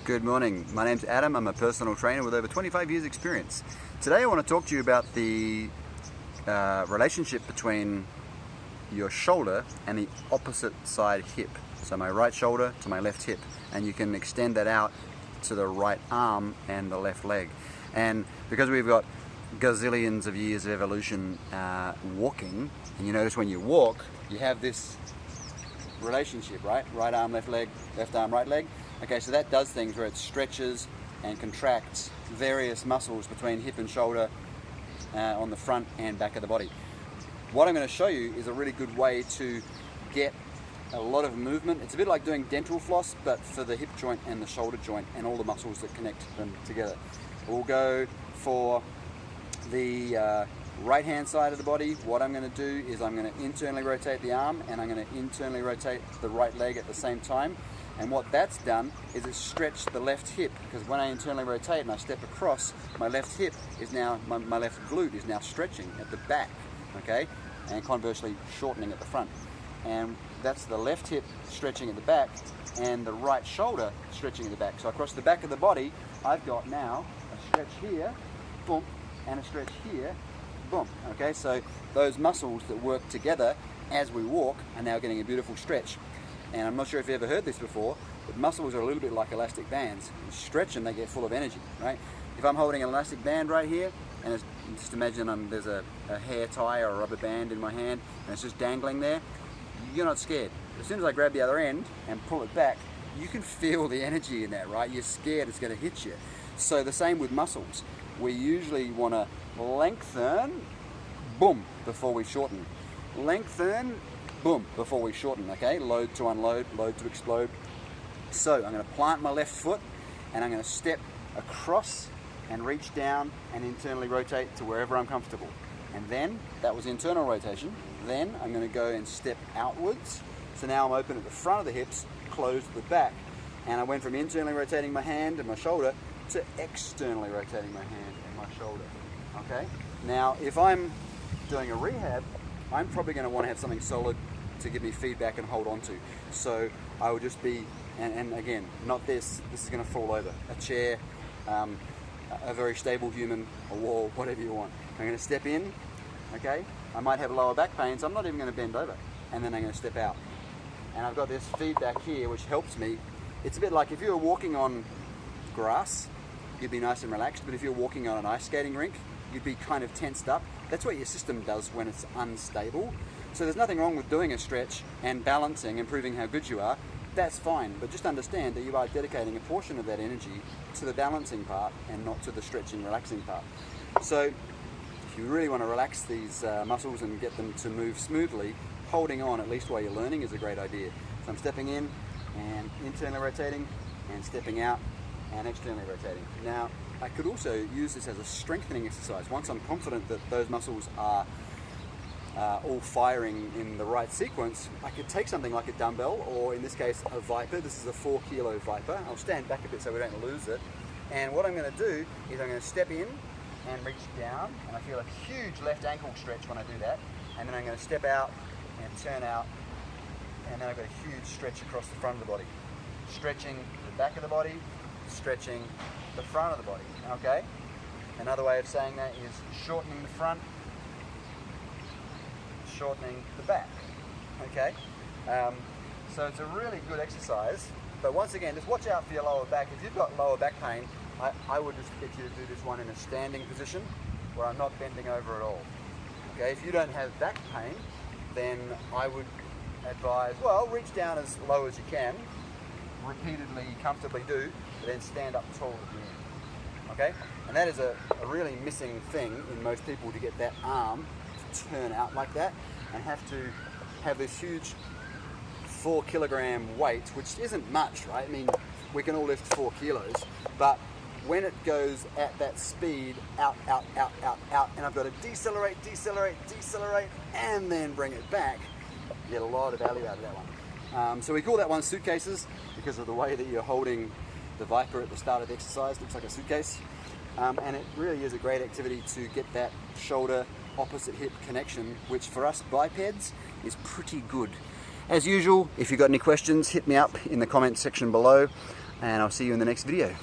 Good morning, my name's Adam. I'm a personal trainer with over 25 years experience. Today I want to talk to you about the relationship between your shoulder and the opposite side hip. So my right shoulder to my left hip, and you can extend that out to the right arm and the left leg. And because we've got gazillions of years of evolution walking, and you notice when you walk, you have this relationship, right? Right arm, left leg, left arm, right leg. Okay, so that does things where it stretches and contracts various muscles between hip and shoulder on the front and back of the body. What I'm going to show you is a really good way to get a lot of movement. It's a bit like doing dental floss, but for the hip joint and the shoulder joint and all the muscles that connect them together. We'll go for the right hand side of the body. What I'm going to do is I'm going to internally rotate the arm and I'm going to internally rotate the right leg at the same time. And what that's done is it's stretched the left hip, because when I internally rotate and I step across, my left hip is now, my left glute is now stretching at the back, okay? And conversely shortening at the front. And that's the left hip stretching at the back and the right shoulder stretching at the back. So across the back of the body, I've got now a stretch here, boom, and a stretch here, boom, okay? So those muscles that work together as we walk are now getting a beautiful stretch. And I'm not sure if you ever heard this before, but muscles are a little bit like elastic bands. You stretch them, they get full of energy, right? If I'm holding an elastic band right here, and just imagine there's a hair tie or a rubber band in my hand, and it's just dangling there, you're not scared. As soon as I grab the other end and pull it back, you can feel the energy in that, right? You're scared it's going to hit you. So the same with muscles. We usually want to lengthen, boom, before we shorten. Lengthen, boom, before we shorten, okay? Load to unload, load to explode. So I'm going to plant my left foot and I'm going to step across and reach down and internally rotate to wherever I'm comfortable. And then, that was internal rotation, then I'm going to go and step outwards. So now I'm open at the front of the hips, closed at the back. And I went from internally rotating my hand and my shoulder to externally rotating my hand and my shoulder, okay? Now, if I'm doing a rehab, I'm probably going to want to have something solid to give me feedback and hold on to. So I would just be, and again, not this is going to fall over. A chair, a very stable human, a wall, whatever you want. I'm going to step in, okay? I might have lower back pain, so I'm not even going to bend over. And then I'm going to step out. And I've got this feedback here, which helps me. It's a bit like if you were walking on grass, you'd be nice and relaxed, but if you're walking on an ice skating rink, you'd be kind of tensed up. That's what your system does when it's unstable. So there's nothing wrong with doing a stretch and balancing and proving how good you are. That's fine, but just understand that you are dedicating a portion of that energy to the balancing part and not to the stretching, relaxing part. So if you really want to relax these muscles and get them to move smoothly, holding on, at least while you're learning, is a great idea. So I'm stepping in and internally rotating and stepping out and externally rotating. Now, I could also use this as a strengthening exercise. Once I'm confident that those muscles are all firing in the right sequence, I could take something like a dumbbell, or in this case, a Viper. This is a 4 kilo Viper. I'll stand back a bit so we don't lose it. And what I'm going to do is I'm going to step in and reach down, and I feel a huge left ankle stretch when I do that. And then I'm going to step out and turn out, and then I've got a huge stretch across the front of the body. Stretching the back of the body, stretching the front of the body, okay? Another way of saying that is shortening the front, shortening the back, okay? So it's a really good exercise, but once again, just watch out for your lower back. If you've got lower back pain, I would just get you to do this one in a standing position where I'm not bending over at all, okay? If you don't have back pain, then I would advise, well, reach down as low as you can, repeatedly, comfortably do, but then stand up tall at the end, okay? And that is a really missing thing in most people, to get that arm to turn out like that and have to have this huge 4 kilogram weight, which isn't much, right? I mean, we can all lift 4 kilos, but when it goes at that speed, out, out, out, out, out, and I've got to decelerate, decelerate, decelerate, and then bring it back, you get a lot of value out of that one. So we call that one Suitcases because of the way that you're holding the Viper at the start of the exercise. Looks like a suitcase. And it really is a great activity to get that shoulder opposite hip connection, which for us bipeds is pretty good. As usual, if you've got any questions, hit me up in the comment section below. and I'll see you in the next video.